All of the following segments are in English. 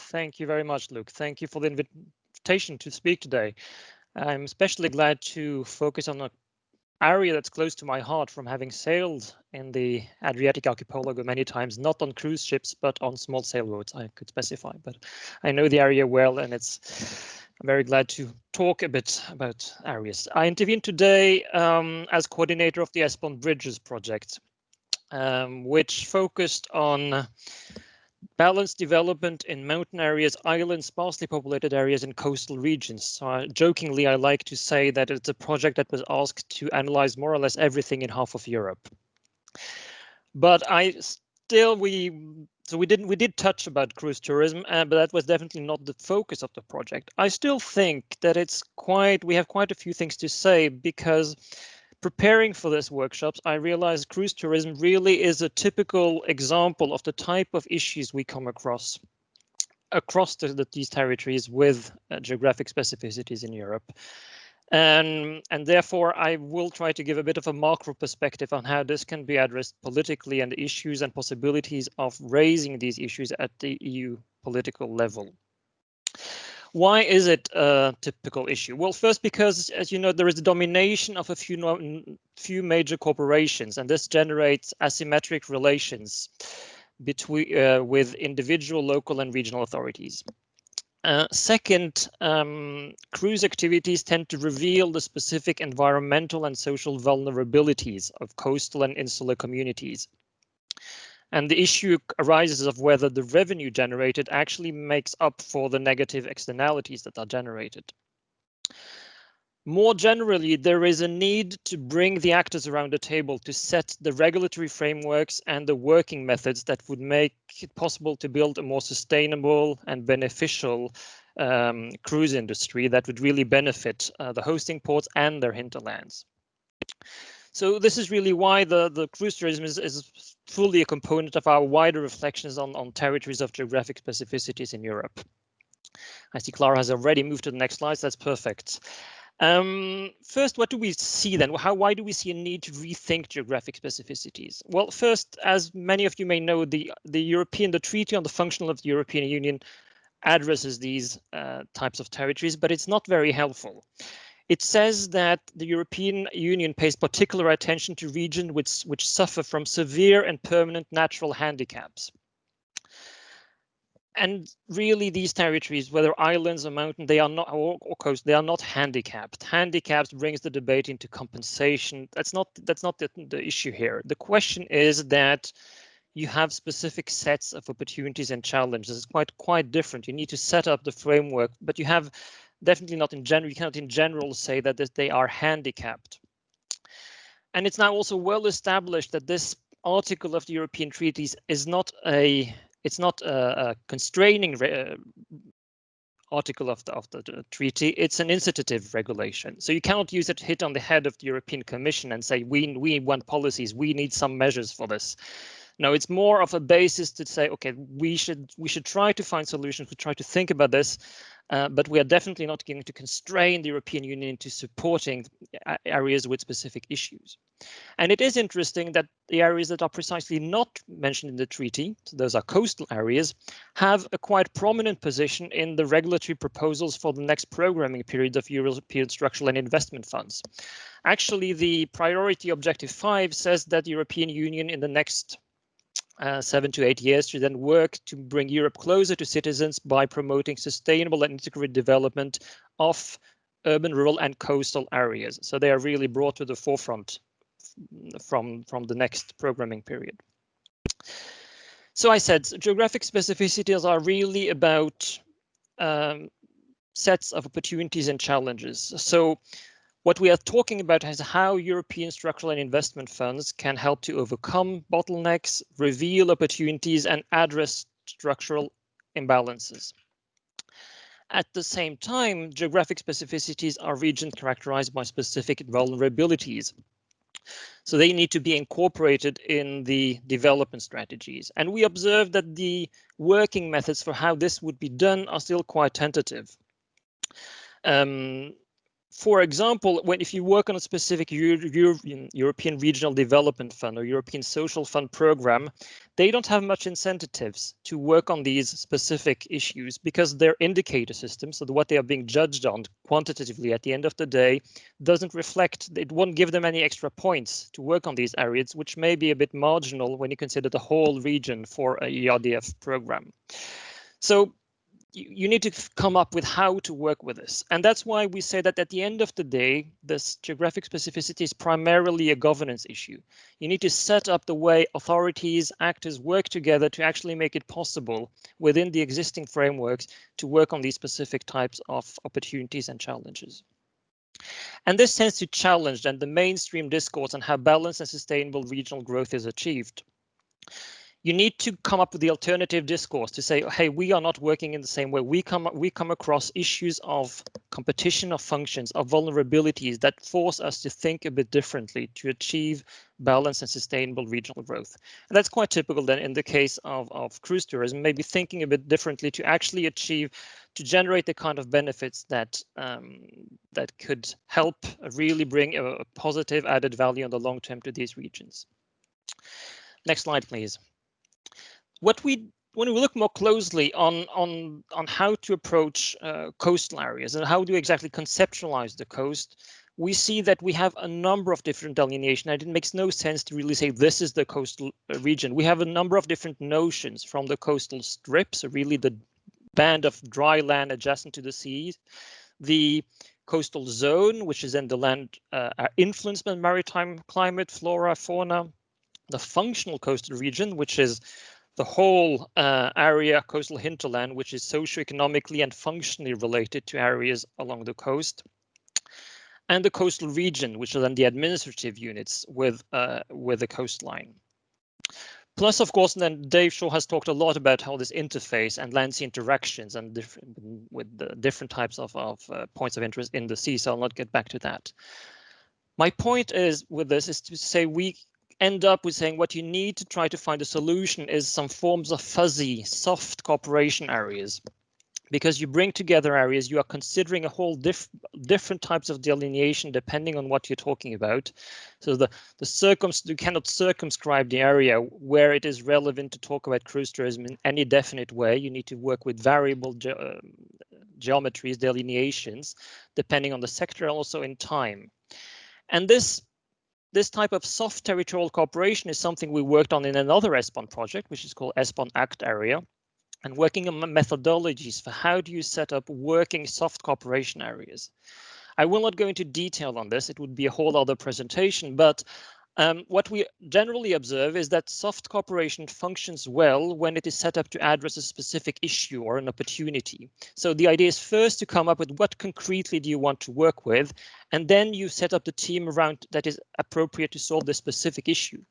Thank you very much, Luke. Thank you for the invitation to speak today. I'm especially glad to focus on an area that's close to my heart from having sailed in the Adriatic archipelago many times, not on cruise ships, but on small sailboats, I could specify. But I know the area well, and I'm very glad to talk a bit about areas. I intervened today as coordinator of the ESPON Bridges project, which focused on balanced development in mountain areas, islands, sparsely populated areas, and coastal regions. So jokingly, I like to say that it's a project that was asked to analyze more or less everything in half of Europe. But we did touch about cruise tourism, but that was definitely not the focus of the project. I still think that we have quite a few things to say, because preparing for this workshops, I realized cruise tourism really is a typical example of the type of issues we come across these territories with geographic specificities in Europe. And therefore, I will try to give a bit of a macro perspective on how this can be addressed politically and the issues and possibilities of raising these issues at the EU political level. Why is it a typical issue? Well, first, because, as you know, there is the domination of a few major corporations, and this generates asymmetric relations between with individual, local, and regional authorities. Second, cruise activities tend to reveal the specific environmental and social vulnerabilities of coastal and insular communities. And the issue arises of whether the revenue generated actually makes up for the negative externalities that are generated. More generally, there is a need to bring the actors around the table to set the regulatory frameworks and the working methods that would make it possible to build a more sustainable and beneficial cruise industry that would really benefit the hosting ports and their hinterlands. So this is really why the cruise tourism is fully a component of our wider reflections on territories of geographic specificities in Europe. I see Clara has already moved to the next slide, so that's perfect. First, what do we see then? Why do we see a need to rethink geographic specificities? Well, first, as many of you may know, the Treaty on the Function of the European Union addresses these types of territories, but it's not very helpful. It says that the European Union pays particular attention to regions which suffer from severe and permanent natural handicaps. And really, these territories, whether islands or mountain, they are not, or coast, they are not handicapped. Handicaps brings the debate into compensation. That's not the issue here. The question is that you have specific sets of opportunities and challenges. It's quite different. You need to set up the framework, but you have definitely not in general. You cannot in general say that they are handicapped. And it's now also well established that this article of the European treaties is not a constraining article of the treaty. It's an incitative regulation. So you cannot use it to hit on the head of the European Commission and say, we want policies, we need some measures for this. No, it's more of a basis to say, okay, we should try to find solutions, we try to think about this, but we are definitely not going to constrain the European Union into supporting areas with specific issues. And it is interesting that the areas that are precisely not mentioned in the treaty, so those are coastal areas, have a quite prominent position in the regulatory proposals for the next programming period of European structural and investment funds. Actually, the priority objective 5 says that the European Union in the next 7 to 8 years should then work to bring Europe closer to citizens by promoting sustainable and integrated development of urban, rural, and coastal areas. So they are really brought to the forefront from the next programming period. So I said geographic specificities are really about sets of opportunities and challenges. So what we are talking about is how European structural and investment funds can help to overcome bottlenecks, reveal opportunities, and address structural imbalances. At the same time, geographic specificities are regions characterized by specific vulnerabilities. So they need to be incorporated in the development strategies. And we observe that the working methods for how this would be done are still quite tentative. for example, if you work on a specific European Regional Development Fund or European Social Fund program, they don't have much incentives to work on these specific issues because their indicator system, so what they are being judged on quantitatively at the end of the day, doesn't reflect, it won't give them any extra points to work on these areas, which may be a bit marginal when you consider the whole region for a ERDF program. So you need to come up with how to work with this. And that's why we say that at the end of the day, this geographic specificity is primarily a governance issue. You need to set up the way authorities, actors work together to actually make it possible within the existing frameworks to work on these specific types of opportunities and challenges. And this tends to challenge then the mainstream discourse on how balanced and sustainable regional growth is achieved. You need to come up with the alternative discourse to say, hey, we are not working in the same way. We come across issues of competition of functions, of vulnerabilities that force us to think a bit differently to achieve balanced and sustainable regional growth. And that's quite typical then in the case of cruise tourism, maybe thinking a bit differently to actually achieve, to generate the kind of benefits that that could help really bring a positive added value in the long term to these regions. Next slide, please. When we look more closely on how to approach coastal areas and how to exactly conceptualize the coast, we see that we have a number of different delineation, and it makes no sense to really say this is the coastal region. We have a number of different notions, from the coastal strips, so really the band of dry land adjacent to the seas, the coastal zone, which is then the land influenced by maritime climate, flora, fauna, the functional coastal region, which is the whole area, coastal hinterland, which is socioeconomically and functionally related to areas along the coast, and the coastal region, which are then the administrative units with the coastline. Plus, of course, then Dave Shaw has talked a lot about how this interface and land sea interactions and with the different types of points of interest in the sea, so I'll not get back to that. My point is with this is to say we end up with saying what you need to try to find a solution is some forms of fuzzy, soft cooperation areas. Because you bring together areas, you are considering a whole different types of delineation depending on what you're talking about. So you cannot circumscribe the area where it is relevant to talk about cruise tourism in any definite way. You need to work with variable geometries, delineations, depending on the sector, also in time. And this type of soft territorial cooperation is something we worked on in another ESPON project, which is called ESPON ACT area, and working on methodologies for how do you set up working soft cooperation areas. I will not go into detail on this, it would be a whole other presentation, but what we generally observe is that soft cooperation functions well when it is set up to address a specific issue or an opportunity. So the idea is first to come up with what concretely do you want to work with, and then you set up the team around that is appropriate to solve the specific issue.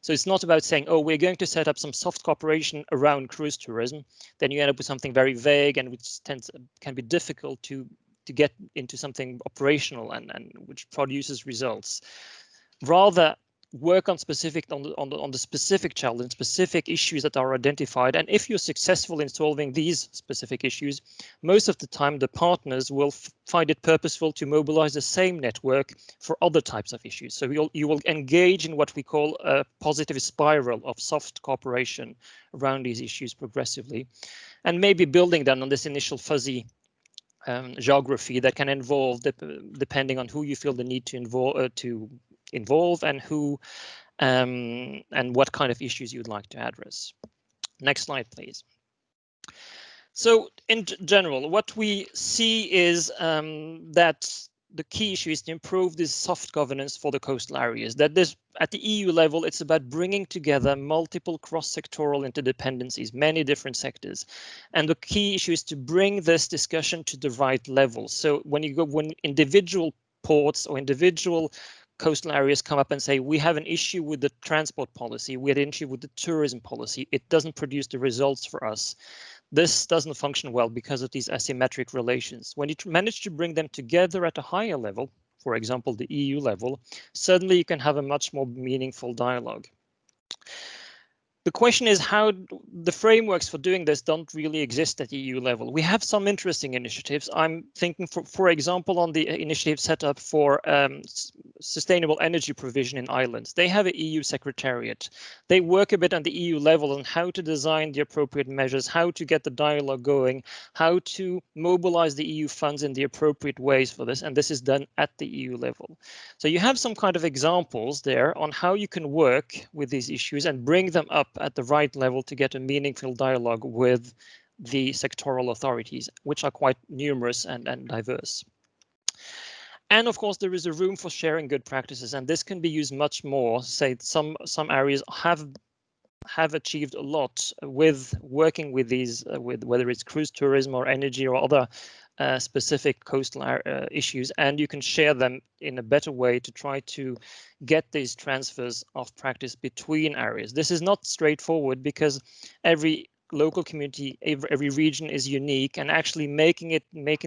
So it's not about saying, oh, we're going to set up some soft cooperation around cruise tourism. Then you end up with something very vague and which can be difficult to get into something operational and which produces results. Rather, work on the specific challenge, specific issues that are identified. And if you're successful in solving these specific issues, most of the time the partners will find it purposeful to mobilize the same network for other types of issues. So you will engage in what we call a positive spiral of soft cooperation around these issues progressively, and maybe building then on this initial fuzzy geography that can evolve depending on who you feel the need to involve and who and what kind of issues you'd like to address. Next slide, please. So in general, what we see is that the key issue is to improve this soft governance for the coastal areas. That this at the EU level, it's about bringing together multiple cross-sectoral interdependencies, many different sectors. And the key issue is to bring this discussion to the right level. So when individual ports or individual coastal areas come up and say, we have an issue with the transport policy, we have an issue with the tourism policy, it doesn't produce the results for us. This doesn't function well because of these asymmetric relations. When you manage to bring them together at a higher level, for example, the EU level, suddenly you can have a much more meaningful dialogue. the question is how the frameworks for doing this don't really exist at EU level. We have some interesting initiatives. I'm thinking, for example, on the initiative set up for sustainable energy provision in islands. They have an EU secretariat. They work a bit on the EU level on how to design the appropriate measures, how to get the dialogue going, how to mobilize the EU funds in the appropriate ways for this. And this is done at the EU level. So you have some kind of examples there on how you can work with these issues and bring them up at the right level to get a meaningful dialogue with the sectoral authorities, which are quite numerous and diverse. And of course, there is a room for sharing good practices, and this can be used much more. Say some areas have achieved a lot with working with these, with whether it's cruise tourism or energy or other specific coastal issues, and you can share them in a better way to try to get these transfers of practice between areas. This is not straightforward because every local community, every region is unique, and actually making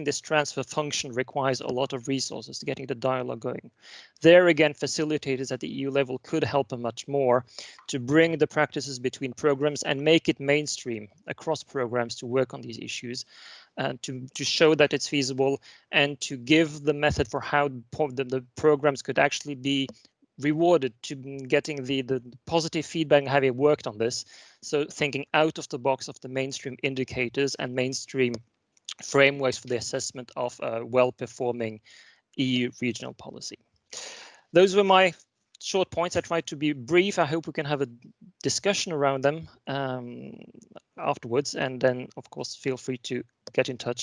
this transfer function requires a lot of resources to getting the dialogue going. There again, facilitators at the EU level could help much more to bring the practices between programs and make it mainstream across programs to work on these issues, and to show that it's feasible, and to give the method for how the programs could actually be rewarded to getting the positive feedback and having worked on this. So thinking out of the box of the mainstream indicators and mainstream frameworks for the assessment of well-performing EU regional policy. Those were my short points. I tried to be brief. I hope we can have a discussion around them afterwards, and then of course feel free to get in touch